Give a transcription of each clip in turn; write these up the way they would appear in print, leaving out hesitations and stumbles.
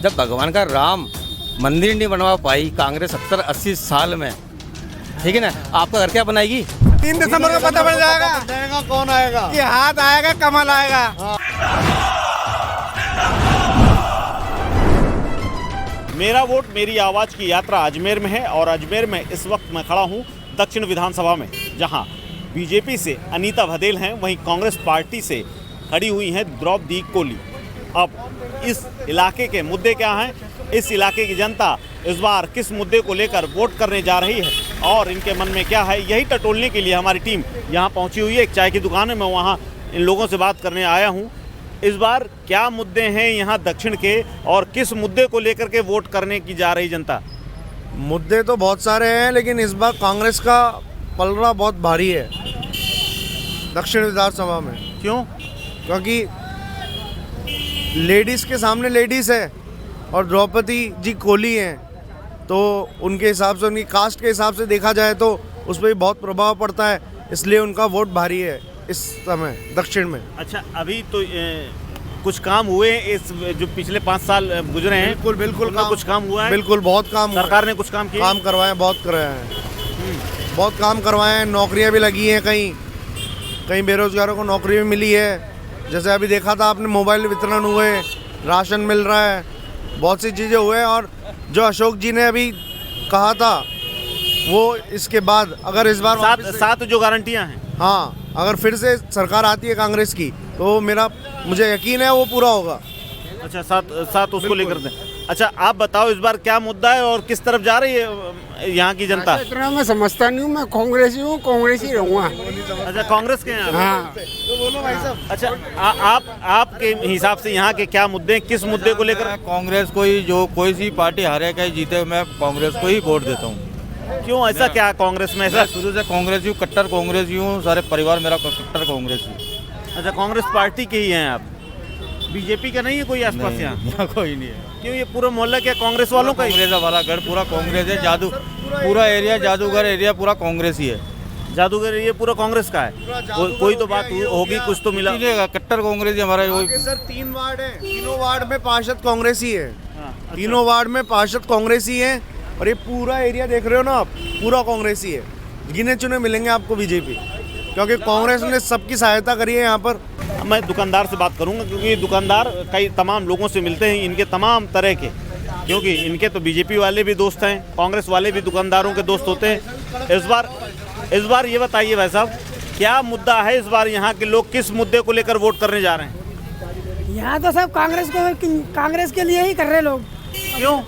जब भगवान का राम मंदिर नहीं बनवा पाई कांग्रेस 70-80 साल में, ठीक है ना, आपका घर क्या बनाएगी? 3 दिसंबर को पता पड़ जाएगा कौन आएगा कि हाथ आएगा कमल आएगा। मेरा वोट मेरी आवाज़ की यात्रा अजमेर में है और अजमेर में इस वक्त मैं खड़ा हूँ दक्षिण विधानसभा में, जहाँ बीजेपी से अनीता भदेल हैं, वहीं कांग्रेस पार्टी से खड़ी हुई हैं द्रौपदी कोली। अब इस इलाके के मुद्दे क्या हैं, इस इलाके की जनता इस बार किस मुद्दे को लेकर वोट करने जा रही है और इनके मन में क्या है, यही टटोलने के लिए हमारी टीम यहाँ पहुँची हुई है। एक चाय की दुकान है, मैं वहाँ इन लोगों से बात करने आया हूँ। इस बार क्या मुद्दे हैं यहाँ दक्षिण के और किस मुद्दे को लेकर के वोट करने की जा रही जनता? मुद्दे तो बहुत सारे हैं, लेकिन इस बार कांग्रेस का पलड़ा बहुत भारी है दक्षिण विधानसभा में। क्यों? क्योंकि लेडीज़ के सामने लेडीज़ है और द्रौपदी जी कोली हैं, तो उनके हिसाब से, उनकी कास्ट के हिसाब से देखा जाए तो उस पर भी बहुत प्रभाव पड़ता है, इसलिए उनका वोट भारी है इस समय दक्षिण में। अच्छा, अभी तो कुछ काम हुए इस जो पिछले 5 साल गुजरे हैं? बिल्कुल उनमें कुछ काम हुआ है? बिल्कुल, बहुत काम हुआ है। सरकार ने कुछ काम किया? काम करवाए, बहुत कराए हैं, बहुत काम करवाए हैं। नौकरियां भी लगी हैं, कहीं बेरोजगारों को नौकरी भी मिली है। जैसे अभी देखा था आपने, मोबाइल वितरण हुए, राशन मिल रहा है, बहुत सी चीज़ें हुए हैं। और जो अशोक जी ने अभी कहा था वो इसके बाद अगर इस बार सात जो गारंटियां हैं, हाँ, अगर फिर से सरकार आती है कांग्रेस की तो मुझे यकीन है वो पूरा होगा। अच्छा, सात उसको लेकर दें। अच्छा, आप बताओ इस बार क्या मुद्दा है और किस तरफ जा रही है यहाँ की जनता? इतना मैं समझता नहीं हूँ, मैं कांग्रेसी हूँ, कांग्रेस ही रहूँगा। अच्छा, कांग्रेस के हैं आप? हाँ। तो बोलो भाई साहब। अच्छा, आपके हिसाब से यहाँ के क्या मुद्दे, किस मुद्दे को लेकर? कांग्रेस को ही, जो कोई सी पार्टी हारे कहीं जीते, मैं कांग्रेस को ही वोट देता हूँ। क्यों, ऐसा क्या कांग्रेस में? ऐसा शुरू से कांग्रेस हूँ, कट्टर कांग्रेस हूँ, सारे परिवार मेरा कट्टर कांग्रेस है। अच्छा, कांग्रेस पार्टी के ही हैं आप? बीजेपी का नहीं है कोई आसपास यहाँ? कोई नहीं है। क्यों, ये पूरा मोहल्ला क्या कांग्रेस वालों का ही? कांग्रेस वाला गढ़ पूरा कांग्रेस है, पूरा एरिया, जादूगर एरिया पूरा कांग्रेस ही है। जादूगर ये पूरा कांग्रेस का है? कोई तो बात होगी, कुछ तो मिला। कट्टर कांग्रेस ही हमारा। सर 3 वार्ड है, तीनों वार्ड में पार्षद कांग्रेस ही है। तीनों वार्ड में पार्षद कांग्रेस ही है और ये पूरा एरिया देख रहे हो ना आप, पूरा कांग्रेस ही है। गिने चुने मिलेंगे आपको बीजेपी, क्योंकि कांग्रेस ने सबकी सहायता करी है यहाँ पर। मैं दुकानदार से बात करूंगा, क्योंकि दुकानदार कई तमाम लोगों से मिलते हैं, इनके तमाम तरह के, क्योंकि इनके तो बीजेपी वाले भी दोस्त हैं, कांग्रेस वाले भी दुकानदारों के दोस्त होते हैं। इस बार ये बताइए भाई साहब, क्या मुद्दा है इस बार? यहाँ के लोग किस मुद्दे को लेकर वोट करने जा रहे हैं? यहाँ तो सब कांग्रेस के लिए ही कर रहे लोग। क्यों?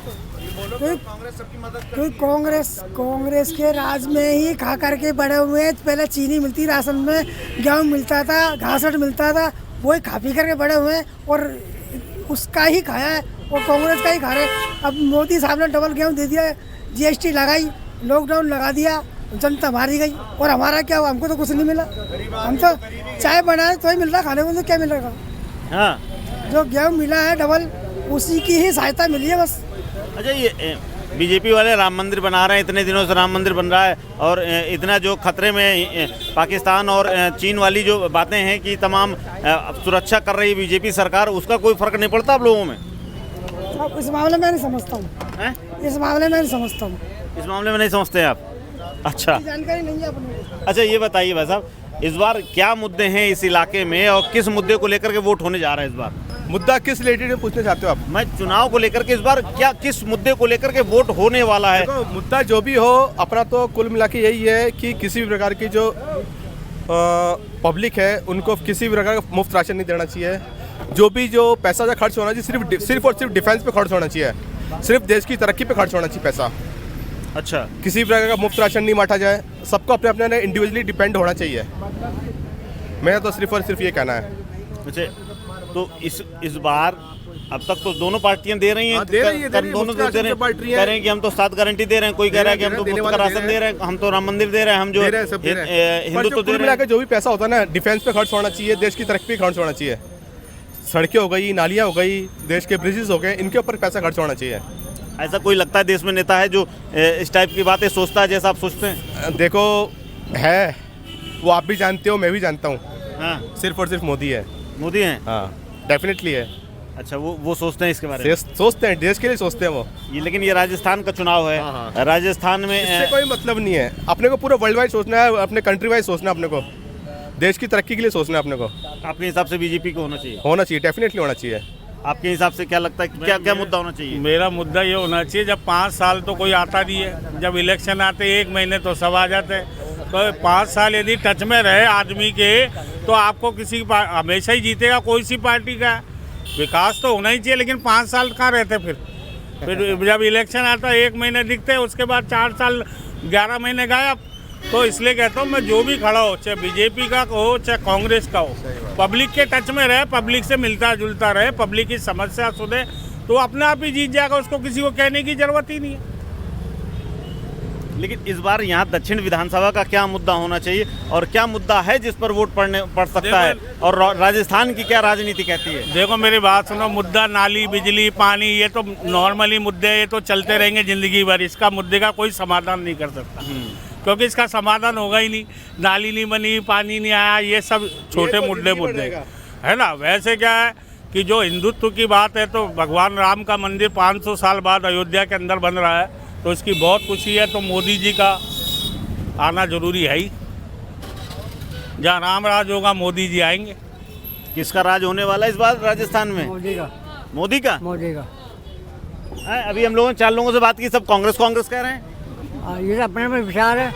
क्योंकि कांग्रेस के राज में ही खा करके बड़े हुए हैं। पहले चीनी मिलती राशन में, गेहूँ मिलता था, घासट मिलता था, वही खा पी करके बड़े हुए हैं और उसका ही खाया है और कांग्रेस का ही खा रहे। अब मोदी साहब ने डबल गेहूँ दे दिया, जीएसटी लगाई, लॉकडाउन लगा दिया, जनता मारी गई और हमारा क्या हुआ? हमको तो कुछ नहीं मिला। हम तो चाय बनाए तो ही मिल रहा, खाने को तो क्या मिल रहा? हाँ, जो गेहूँ मिला है डबल, उसी की ही सहायता मिली है बस। अच्छा, ये बीजेपी वाले राम मंदिर बना रहे हैं, इतने दिनों से राम मंदिर बन रहा है और इतना जो खतरे में पाकिस्तान और चीन वाली जो बातें हैं कि तमाम सुरक्षा कर रही है बीजेपी सरकार, उसका कोई फर्क नहीं पड़ता आप लोगों में? इस मामले में नहीं समझता हूँ। इस मामले में नहीं समझता हूँ। इस मामले में नहीं समझते हैं आप? अच्छा, जानकारी नहीं है अपने। अच्छा, ये बताइए भाई साहब, इस बार क्या मुद्दे हैं इस इलाके में और किस मुद्दे को लेकर के वोट होने जा रहा है इस बार? मुद्दा किस रिलेटेड में पूछना चाहते हो आप? मैं चुनाव को लेकर के इस बार किस मुद्दे को लेकर के वोट होने वाला है? देखो, मुद्दा जो भी हो, अपना तो कुल मिला के यही है कि किसी भी प्रकार की जो पब्लिक है उनको किसी भी प्रकार का मुफ्त राशन नहीं देना चाहिए। जो पैसा खर्च होना चाहिए सिर्फ और सिर्फ डिफेंस पे खर्च होना चाहिए, सिर्फ देश की तरक्की पे खर्च होना चाहिए पैसा। अच्छा, किसी भी प्रकार का मुफ्त राशन नहीं बांटा जाए, सबको अपने अपने इंडिविजुअली डिपेंड होना चाहिए। मेरा तो सिर्फ और सिर्फ ये कहना है। अच्छा, तो इस बार अब तक तो दोनों पार्टियां दे रही हैं, दे रही है, दोनों दे रहे हैं, कह रहे हैं कि हम तो 7 गारंटी दे रहे हैं, कोई कह रहा है कि हम तो मुफ्त का राशन दे रहे हैं, हम तो राम मंदिर दे रहे हैं, हम जो हिंदुत्व दे रहे हैं। जो भी पैसा होता है ना, डिफेंस पे खर्च होना चाहिए, देश की तरक्की पे खर्च होना चाहिए। सड़कें हो गई, नालियाँ हो गई, देश के ब्रिजेस हो गए, इनके ऊपर पैसा खर्च होना चाहिए। ऐसा कोई लगता है देश में नेता है जो इस टाइप की बातें सोचता है जैसा आप सोचते हैं? देखो, है वो, आप भी जानते हो, मैं भी जानता हूँ। हाँ, सिर्फ और सिर्फ मोदी है। मोदी हैं? हाँ, डेफिनेटली है। अच्छा, वो सोचते हैं इसके बारे में। सोचते हैं, देश के लिए सोचते हैं वो। लेकिन ये राजस्थान का चुनाव है। हाँ। राजस्थान में इससे कोई मतलब नहीं है। अपने को पूरा वर्ल्ड वाइड सोचना है, अपने कंट्री वाइज सोचना है, अपने को देश की तरक्की के लिए सोचना है अपने को। आपके हिसाब से बीजेपी को होना चाहिए? डेफिनेटली होना चाहिए। आपके हिसाब से क्या लगता है, क्या क्या मुद्दा होना चाहिए? मेरा मुद्दा ये होना चाहिए, जब 5 साल तो कोई आता नहीं है, जब इलेक्शन आते 1 महीने तो सब आ जाते हैं, तो 5 साल यदि टच में रहे आदमी के तो आपको किसी हमेशा ही जीतेगा कोई सी पार्टी का। विकास तो होना ही चाहिए, लेकिन 5 साल कहाँ रहते फिर जब इलेक्शन आता है 1 महीने दिखते हैं, उसके बाद 4 साल 11 महीने गायब। तो इसलिए कहता हूँ मैं, जो भी खड़ा हो, चाहे बीजेपी का हो चाहे कांग्रेस का हो, पब्लिक के टच में रहे, पब्लिक से मिलता जुलता रहे, पब्लिक की समस्या सुने, तो अपने आप ही जीत जाएगा, उसको किसी को कहने की जरूरत ही नहीं है। लेकिन इस बार यहाँ दक्षिण विधानसभा का क्या मुद्दा होना चाहिए और क्या मुद्दा है जिस पर वोट पड़ सकता है, और राजस्थान की क्या राजनीति कहती है? देखो मेरी बात सुनो, मुद्दा नाली, बिजली, पानी, ये तो नॉर्मली मुद्दे, ये तो चलते रहेंगे जिंदगी भर। इसका मुद्दे का कोई समाधान नहीं कर सकता, क्योंकि इसका समाधान होगा ही नहीं। नाली नहीं बनी, पानी नहीं आया, ये सब छोटे मुद्दे है ना। वैसे क्या है कि जो हिंदुत्व की बात है, तो भगवान राम का मंदिर 500 साल बाद अयोध्या के अंदर बन रहा है, तो इसकी बहुत खुशी है। तो मोदी जी का आना जरूरी है ही। जहाँ राम राज होगा मोदी जी आएंगे। किसका राज होने वाला है इस बार राजस्थान में? मोदी का। मोदी का? मोदी का। अभी हम लोगों ने 4 लोगों से बात की, सब कांग्रेस कह रहे हैं। ये अपने अपने विचार है,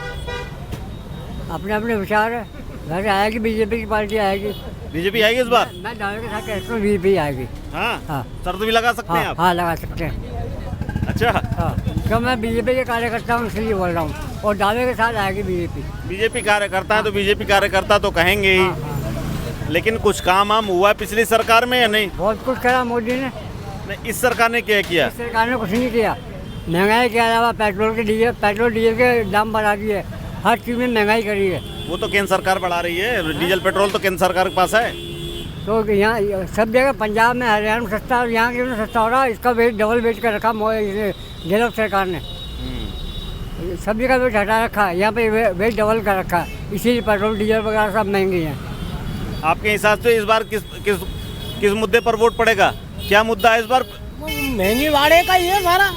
अपने अपने विचार है। घर आएगी बीजेपी की पार्टी आएगी। बीजेपी आएगी इस बार? मैं दावे के साथ कहता हूँ बीजेपी आएगी। हाँ, शर्त भी लगा सकते हैं आप? हाँ, लगा सकते हैं। अच्छा, हाँ, क्यों मैं बीजेपी के कार्यकर्ता हूँ इसलिए बोल रहा हूँ, और दावे के साथ आएगी बीजेपी। बीजेपी कार्यकर्ता है तो बीजेपी कार्यकर्ता तो कहेंगे ही। लेकिन कुछ काम हुआ पिछली सरकार में या नहीं? बहुत कुछ करा मोदी ने। नहीं, इस सरकार ने क्या किया? इस सरकार ने कुछ नहीं किया। महंगाई के अलावा पेट्रोल डीजल के दाम बढ़ा दिए, हर चीज़ में महंगाई करी है। वो तो केंद्र सरकार बढ़ा रही है, डीजल पेट्रोल तो केंद्र सरकार के पास है। तो यहाँ सब जगह, पंजाब में, हरियाणा में सस्ता, और यहाँ क्यों सस्ता हो रहा है? इसका वेट डबल वेट कर रखा गहलोत सरकार ने। सब जगह वेट हटा रखा है, यहाँ पे वेट डबल कर रखा है, इसीलिए पेट्रोल डीजल वगैरह सब महंगे हैं। आपके हिसाब से इस बार किस मुद्दे पर वोट पड़ेगा? क्या मुद्दा है इस बार? महंगी भाड़े का ये सारा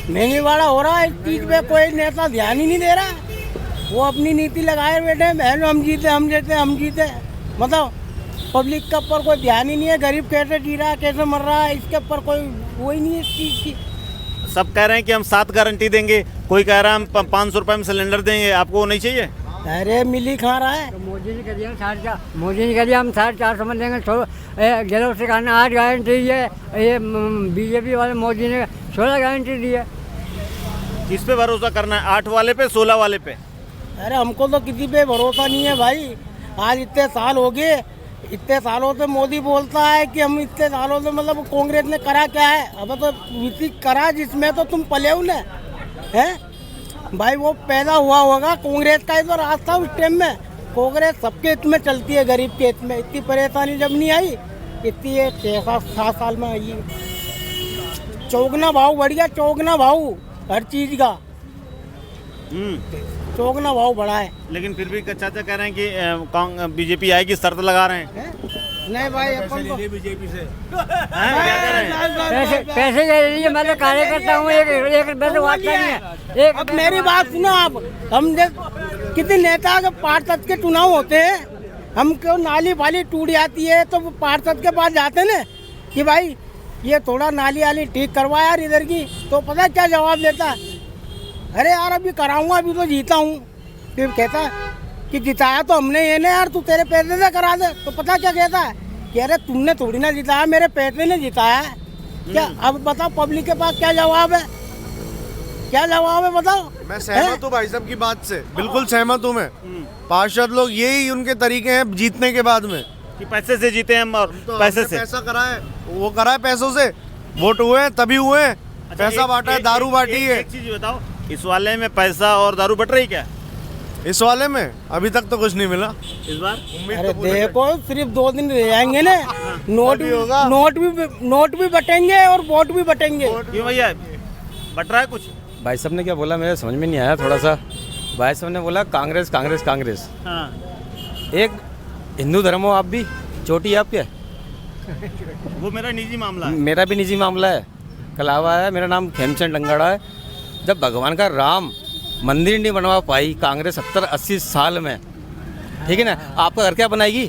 महंगी भाड़ा हो रहा है, इस चीज़ पे कोई नेता ध्यान ही नहीं दे रहा। वो अपनी नीति लगाए बैठे, बहन हम जीते। मतलब पब्लिक के ऊपर कोई ध्यान ही नहीं है। गरीब कैसे जी रहा है, कैसे मर रहा है, इसके ऊपर कोई वो ही नहीं है इस चीज़ की। सब कह रहे हैं कि हम 7 गारंटी देंगे, कोई कह रहा है हम 500 रुपये में सिलेंडर देंगे। आपको वो नहीं चाहिए? अरे मिली खा रहा है। तो मोदी ने कह दिया हम 450 में देंगे। गहलोत सरकार ने 8 गारंटी दी है, ये बीजेपी वाले मोदी ने 16 गारंटी दी है। किस पे भरोसा करना है, 8 वाले पे, 16 वाले पे? अरे हमको तो किसी पे भरोसा नहीं है भाई। आज इतने साल हो गए, इतने सालों से मोदी बोलता है कि हम इतने सालों से, मतलब कांग्रेस ने करा क्या है? अब तो नीति करा जिसमें तो तुम पले हो ना, है भाई। वो पैदा हुआ होगा कांग्रेस का ही तो राज था उस टाइम में। कांग्रेस सबके हित में चलती है, गरीब के हित में। इतनी परेशानी जब नहीं आई, इतनी 6-7 साल में आई। चौगना भाव बढ़ गया, चौगना भाव हर चीज़ का चौगना भाव बढ़ा है। लेकिन फिर भी चाचा कह रहे हैं कि बीजेपी आएगी, शर्त लगा रहे हैं। नहीं भाई, अपन को बीजेपी से पैसे ले लीजिए। मैं तो कार्यकर्ता हूँ, एक बात नहीं है। अब मेरी बात सुनो आप। हम कितने नेता के पार्षद के चुनाव होते हैं, हमको नाली वाली टूट जाती है तो पार्षद के पास जाते ना कि भाई ये थोड़ा नाली वाली ठीक करवा यार इधर की। तो पता क्या जवाब देता है? अरे यार अभी कराऊंगा, अभी तो जीता हूँ। फिर कहता कि जिताया तो हमने ये ना यार, तू तेरे पैसे से करा दे। तो पता क्या कहता है कि अरे तुमने थोड़ी ना जिताया, मेरे पैसे ने जिताया है। क्या अब बताओ पब्लिक के पास क्या जवाब है? क्या जवाब है बताओ? मैं सहमत हूँ भाई साहब की बात से, बिल्कुल सहमत हूँ मैं। पार्षद लोग यही उनके तरीके हैं जीतने के बाद में, कि पैसे से जीते हम, और तो पैसे से पैसा कराए, वो कराए पैसों से। वोट हुए तभी हुए, पैसा बांटा है, दारू बांटी है। एक चीज बताओ, इस वाले में पैसा और दारू बट रही क्या? इस वाले में अभी तक तो कुछ नहीं मिला इस बार। अरे देखो सिर्फ 2 दिन रह जाएंगे ना, नोट भी बटेंगे और वोट भी बटेंगे। क्यों भैया, बट रहा है कुछ? भाई साहब ने क्या बोला मेरे समझ में नहीं आया थोड़ा सा। भाई साहब ने बोला कांग्रेस कांग्रेस कांग्रेस। हाँ। एक हिंदू धर्म हो आप भी, चोटी आप क्या? वो मेरा निजी मामला है। मेरा भी निजी मामला है। कलावा है, मेरा नाम खेमचंद डंगाड़ा है। जब भगवान का राम मंदिर नहीं बनवा पाई कांग्रेस 70-80 साल में, ठीक है ना, आपका घर क्या बनाएगी?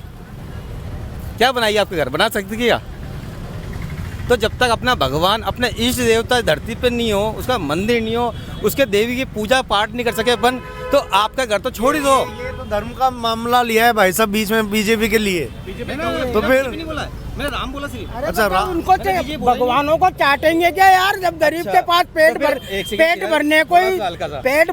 क्या बनाएगी? आपके घर बना सकती क्या? तो जब तक अपना भगवान, अपने इष्ट देवता धरती पे नहीं हो, उसका मंदिर नहीं हो, उसके देवी की पूजा पाठ नहीं कर सके अपन, तो आपका घर तो छोड़ ही दो। ये तो धर्म का मामला लिया है भाई साहब बीच में बीजेपी के लिए। तो फिर नहीं बोला, मैंने राम बोला सिर्फ। अच्छा उनको भगवानों को चाटेंगे क्या यार? जब गरीब के पास पेट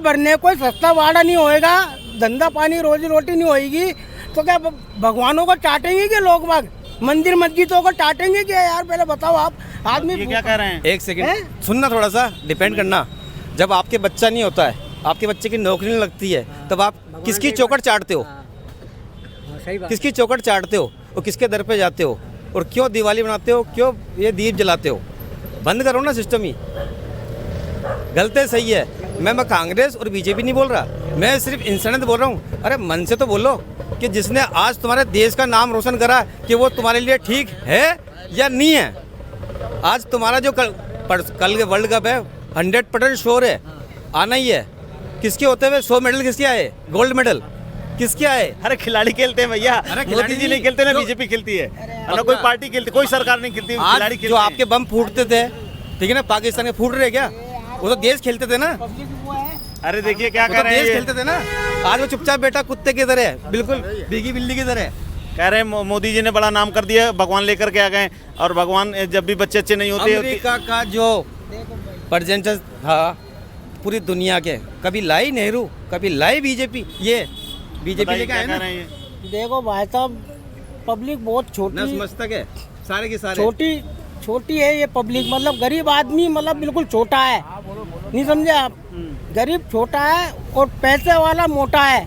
भरने कोई सस्ता वाड़ा नहीं होएगा, धंधा पानी रोजी रोटी नहीं होएगी, तो क्या भगवानों को चाटेंगे क्या लोग बाग? मंदिर मस्जिदों को चाटेंगे क्या यार? पहले बताओ आप। आदमी ये क्या कह रहे हैं? एक सेकंड सुनना, थोड़ा सा डिपेंड करना। जब आपके बच्चा नहीं होता है, आपके बच्चे की नौकरी नहीं लगती है, तब आप किसकी चौखट चाटते हो? किसकी चौखट चाटते हो और किसके दर पे जाते हो? और क्यों दिवाली बनाते हो? क्यों ये दीप जलाते हो? बंद करो ना सिस्टम ही। गलत है, सही है। मैं कांग्रेस और बीजेपी नहीं बोल रहा, मैं सिर्फ इंसानियत बोल रहा हूँ। अरे मन से तो बोलो कि जिसने आज तुम्हारे देश का नाम रोशन करा कि वो तुम्हारे लिए ठीक है या नहीं है। आज तुम्हारा जो कल के वर्ल्ड कप है 100% श्योर है, आना ही है। किसके होते हुए 100 मेडल किसके आए? गोल्ड मेडल किसके आए? अरे खिलाड़ी खेलते हैं भैया, मोदी जी नहीं खेलते ना, जो- बीजेपी खेलती है, ना कोई पार्टी खेलती, कोई सरकार नहीं खेलती, खिलाड़ी आज खेलते जो हैं। आपके बम फूटते थे, ठीक है ना, पाकिस्तान के फूट रहे क्या? वो तो देश खेलते थे ना, अरे देखिए क्या वो कह तो रहे हैं देश ये? खेलते थे ना। आज वो चुपचाप बैठा कुत्ते की तरह, बिल्कुल भीगी बिल्ली की तरह। कह रहे हैं मोदी जी ने बड़ा नाम कर दिया, भगवान लेकर के आ गए, और भगवान जब भी बच्चे अच्छे नहीं होते अमेरिका का जो परसेंटेज था पूरी दुनिया के, कभी लाई नेहरू, कभी लाई बीजेपी, ये बीजेपी बताइए लेके क्या आए कह ना। रहे हैं ये? देखो भाई साहब, पब्लिक बहुत छोटी नतमस्तक है सारे के सारे। छोटी है ये पब्लिक। मतलब गरीब आदमी मतलब बिल्कुल छोटा है, नहीं समझे आप? गरीब छोटा है और पैसे वाला मोटा है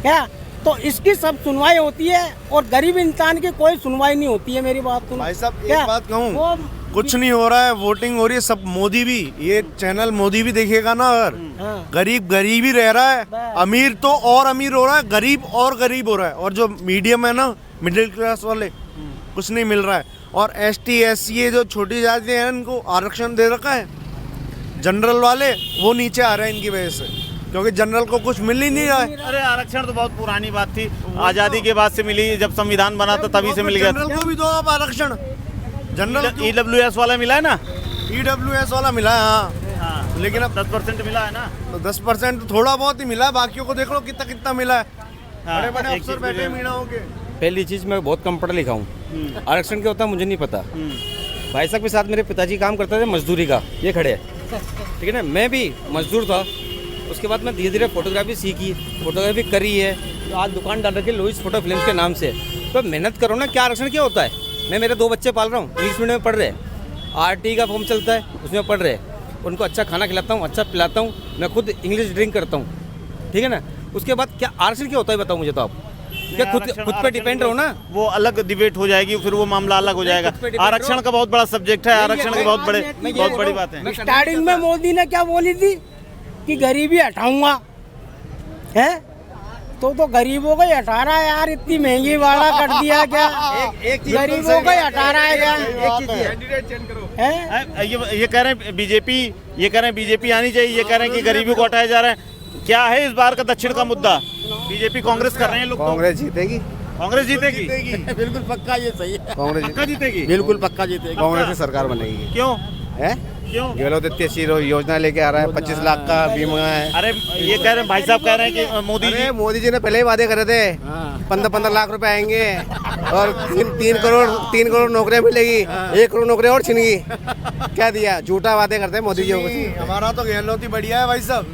क्या? तो इसकी सब सुनवाई होती है और गरीब इंसान की कोई सुनवाई नहीं होती है। मेरी बात सुनो भाई साहब, क्या? एक बात कहूँ, वो कुछ नहीं हो रहा है, वोटिंग हो रही है, सब मोदी भी, ये चैनल मोदी भी देखेगा ना। अगर हाँ। गरीब ही रह रहा है, अमीर तो और अमीर हो रहा है, गरीब और गरीब हो रहा है, और जो मीडियम है ना, मिडिल क्लास वाले, कुछ नहीं मिल रहा है। और ST SC ये जो छोटी जाति है, इनको आरक्षण दे रखा है। जनरल वाले वो नीचे आ रहे हैं इनकी वजह से, क्योंकि जनरल को कुछ मिल ही नहीं रहा है। अरे आरक्षण तो बहुत पुरानी बात थी, आजादी के बाद से मिली, जब संविधान बना था तभी से मिल गया। जनरल को भी दो आप आरक्षण। जनरल EWS वाला मिला है ना? EWS वाला मिला है, हाँ, हाँ, लेकिन अब 10% मिला है ना? तो 10% थोड़ा बहुत ही मिला है, बाकियों को देख लो कितना कितना मिला है। हाँ, बड़े बड़े एक अफसर चीज़ बैठे मुझे- मीणाओं के। पहली चीज़, मैं बहुत कम पढ़ा लिखा हूँ, आरक्षण क्या होता है मुझे नहीं पता। भाई साहब के साथ मेरे पिताजी काम करते थे मजदूरी का, ये खड़े हैं, ठीक है ना। मैं भी मजदूर था, उसके बाद मैं धीरे धीरे फोटोग्राफी सीखी, फोटोग्राफी करी है, तो आज दुकान डाल रखी लुइस फोटो फिल्म्स के नाम से। तो मेहनत करो ना, क्या आरक्षण क्या होता है? मैं मेरे 2 बच्चे पाल रहा हूँ, इंग्लिश मीडियम में पढ़ रहे हैं, RT का फॉर्म चलता है उसमें पढ़ रहे हैं, उनको अच्छा खाना खिलाता हूँ, अच्छा पिलाता हूँ, मैं खुद इंग्लिश ड्रिंक करता हूँ, ठीक है ना। उसके बाद क्या आरक्षण क्या होता है बताओ मुझे तो आप। क्या खुद पे डिपेंड रहो ना। वो अलग डिबेट हो जाएगी, फिर वो मामला अलग हो जाएगा। खुद पे depend आरक्षण रहो। का बहुत बड़ा सब्जेक्ट है, आरक्षण की बहुत मैं बड़ी बात है। स्टार्टिंग में मोदी ने क्या बोली थी कि गरीबी हटाऊंगा, है? तो गरीबों को ही हटा रहा है यार, इतनी महंगी वाला कर दिया क्या? एक चीज गरीबों को ही हटा रहा है क्या? है? ये कह रहे हैं बीजेपी, ये कह रहे हैं बीजेपी आनी चाहिए, ये कह रहे हैं कि गरीबी को हटाया जा रहा है। क्या है इस बार का दक्षिण का मुद्दा? बीजेपी कांग्रेस कर रहे हैं लोग तो। कांग्रेस जीतेगी, कांग्रेस जीतेगी, बिल्कुल पक्का, ये सही है। कांग्रेस पक्का जीतेगी, बिल्कुल पक्का जीतेगी, कांग्रेस की सरकार बनेगी। क्यों है क्यों? गहलोत इतनी अच्छी योजना लेके आ रहा है, 25 लाख का बीमा है। अरे ये कह रहे हैं, भाई साहब कह रहे हैं कि मोदी जी, अरे मोदी जी ने पहले ही वादे करे थे, 15 लाख रुपए आएंगे और 3 करोड़ नौकरियां मिलेगी, 1 करोड़ नौकरियां और छिनेगी। क्या दिया? झूठा वादे करते हैं मोदी जी। हमारा तो गहलोत ही बढ़िया है भाई साहब,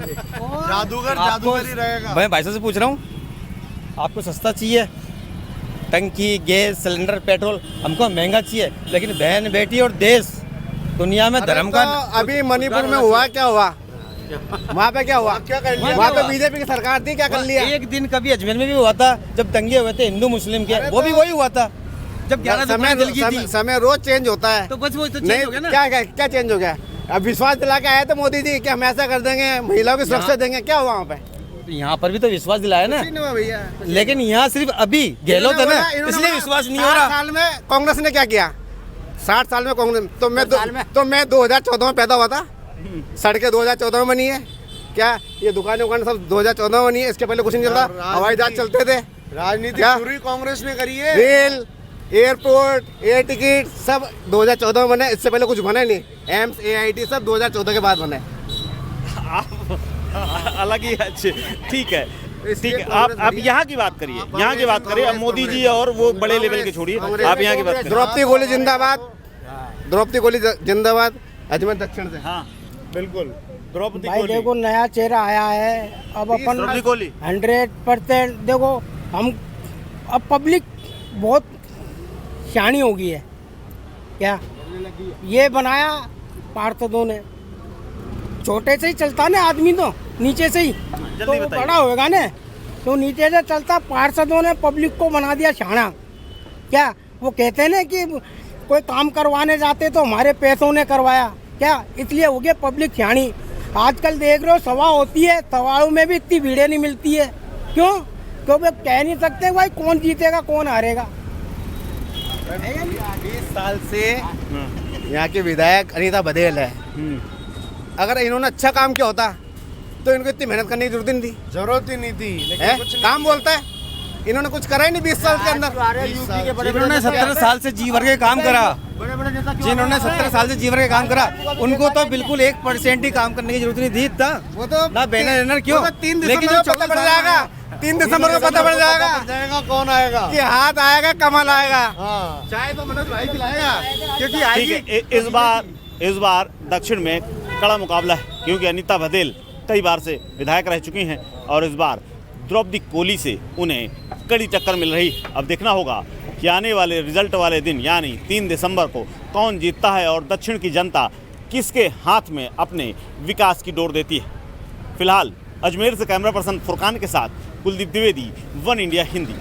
जादूगर जादूगर ही रहेगा। मैं भाई साहब से पूछ रहा हूँ, आपको सस्ता चाहिए टंकी, गैस, सिलेंडर, पेट्रोल? हमको महंगा चाहिए, लेकिन बहन बेटी और देश, दुनिया में धर्म का। अभी मणिपुर में हुआ क्या हुआ? वहाँ पे क्या हुआ? क्या कर लिया? वहाँ पे बीजेपी की सरकार थी, क्या कर लिया? एक दिन कभी अजमेर में भी हुआ था, जब दंगे हुए थे हिंदू मुस्लिम के, वो भी वही हुआ था, जब 11 समय जल की थी। समय रोज चेंज होता है, तो बस वो तो नहीं चेंज हो गया ना। क्या चेंज हो गया? अब विश्वास दिला के आए थे मोदी जी कि हम ऐसा कर देंगे, महिलाओं की सुरक्षा देंगे, क्या हुआ वहाँ पे? यहाँ पर भी तो विश्वास दिलाया ना, नहीं हुआ भैया। लेकिन यहाँ सिर्फ अभी गहलोत है ना, इसलिए विश्वास नहीं हो 60 रहा। साल में कांग्रेस ने क्या किया? 60 साल में कांग्रेस तो मैं 2014 में पैदा हुआ था। सड़कें 2014 में बनी है क्या? ये दुकानें सब 2014 में बनी है। इसके पहले कुछ नहीं चलता, हवाई जहाज चलते थे। राजनीति पूरी कांग्रेस ने करी है। रेल, एयरपोर्ट, एयर टिकट सब 2014 में बने। इससे पहले कुछ बना नहीं। एम्स, AIT सब 2014 के बाद बने। अलग ही अच्छे, ठीक है ठीक है। आप यहाँ की बात करिए, यहाँ की बात करिए। अब मोदी जी और वो बड़े लेवल के छोड़िए, आप यहाँ की बात करिए। द्रौपदी गोली जिंदाबाद, द्रौपदी गोली जिंदाबाद। अजमेर दक्षिण से हाँ बिल्कुल, द्रौपदी भाई गोली। देखो नया चेहरा आया है, अब अपन द्रौपदी गोली 100% देखो हम, अब पब्लिक बहुत शानी हो गई है क्या? ये बनाया पार्षदों ने, छोटे से ही चलता ना आदमी, तो नीचे से ही तो वो बड़ा होएगा ना, तो नीचे से चलता। पार्षदों ने पब्लिक को बना दिया शाना क्या? वो कहते हैं ना कि कोई काम करवाने जाते तो हमारे पैसों ने करवाया क्या, इसलिए हो गया पब्लिक शानी। आजकल देख रहे हो सभा होती है, सभाओं में भी इतनी भीड़ें नहीं मिलती है। क्यों? क्योंकि कह नहीं सकते भाई कौन जीतेगा कौन हारेगा। 20 साल से यहाँ के विधायक अनीता बघेल है। अगर इन्होंने अच्छा काम किया होता तो इनको इतनी मेहनत करने की जरूरत नहीं थी। जरूरत ही नहीं थी। काम बोलता है, इन्होंने कुछ करा ही नहीं 20 साल के अंदर। जिन्होंने 17 साल से जी भर के काम करा, जिन्होंने 17 साल से जी भर के काम करा, उनको तो बिल्कुल 1% ही काम करने की जरूरत नहीं थी इतना। वो तो ना बैनर क्यों? 3 लेकिन दिसंबर को पता पड़ जाएगा, 3 दिसंबर को पता पड़ जाएगा कौन आएगा, कि हाथ आएगा कमल आएगा। चाहे तो मनोज भाई खिलाएगा, क्योंकि ठीक है। इस बार दक्षिण में कड़ा मुकाबला है, क्योंकि अनीता बघेल कई बार से विधायक रह चुकी हैं और इस बार द्रौपदी कोली से उन्हें कड़ी टक्कर मिल रही। अब देखना होगा कि आने वाले रिजल्ट वाले दिन यानी 3 दिसंबर को कौन जीतता है और दक्षिण की जनता किसके हाथ में अपने विकास की डोर देती है। फिलहाल अजमेर से कैमरा पर्सन फुरकान के साथ कुलदीप द्विवेदी, वन इंडिया हिंदी।